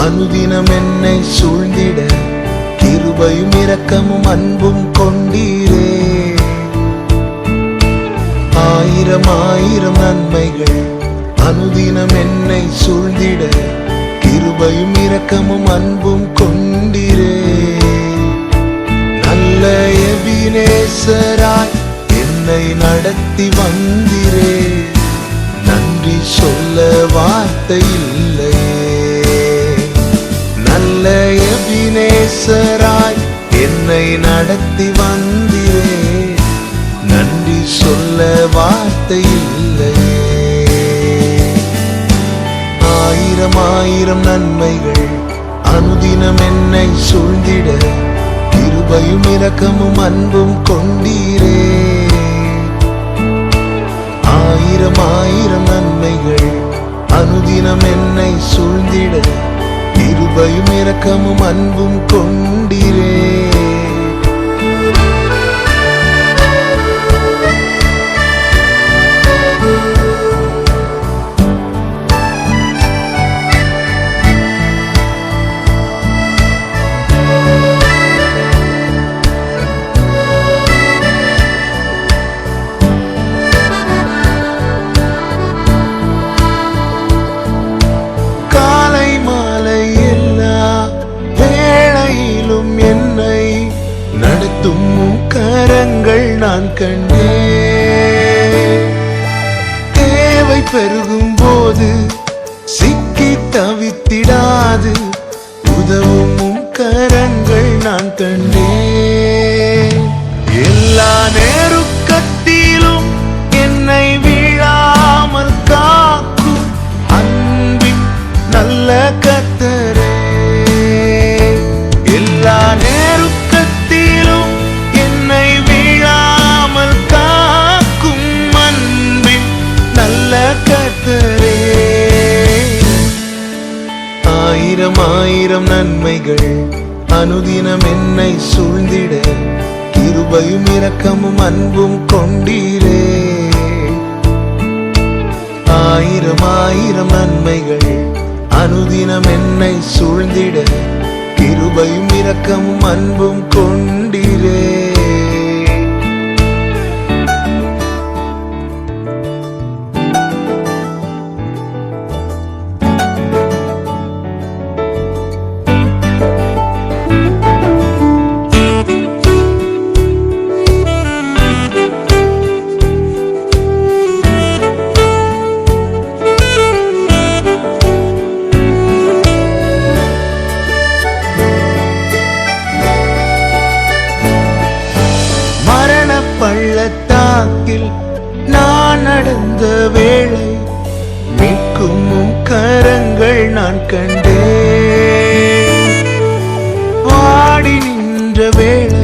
அனுதினம் என்னை சூழ்ந்திட கிருபையும் இரக்கமும் அன்பும் கொண்டீரே. ஆயிரம் ஆயிரம் நன்மைகள் அனுதினம் என்னை சூழ்ந்திட கிருபையும் இரக்கமும் அன்பும் கொண்டீரே. நல்ல எபினேசராய் என்னை நடத்தி வந்தீரே. நன்றி சொல்ல வார்த்தை இல்லையே. நல்ல எபினேசராய் என்னை நடத்தி வந்தீரே. நன்றி சொல்ல வார்த்தை இல்லையே. ஆயிரம் ஆயிரம் நன்மைகள் அனுதினம் என்னை சூழ்ந்திட கிருபையும் இரக்கமும் அன்பும் கொண்டீரே. ஆயிரம் ஆயிரம் நன்மைகள் அனுதினம் என்னை சூழ்ந்திட கிருபையும் இரக்கமும் அன்பும் கொண்டீரே. கரங்கள் நான் கண்டேன். தேவை பெருகும் போது சிக்கி தவித்திடாது உதவும் கரங்கள் நான் கண்டேன். எல்லா நெருக்கத்திலும் என்னை வீழாமல் காக்கும் அன்பின் நல்ல கர்த்தரே. எல்லா ஆயிரம் ஆயிரம் நன்மைகள் அனுதினம் என்னை சூழ்ந்திட கிருபையும் இரக்கமும் அன்பும் கொண்டீரே. ஆயிரம் ஆயிரம் நன்மைகள் அனுதினம் என்னை சூழ்ந்திட கிருபையும் இரக்கமும் அன்பும் கொண்டீரே. பள்ளத்தாக்கில் நான் நடந்த வேளை மீட்கும் கரங்கள் நான் கண்டேன். வாடி நின்ற வேளை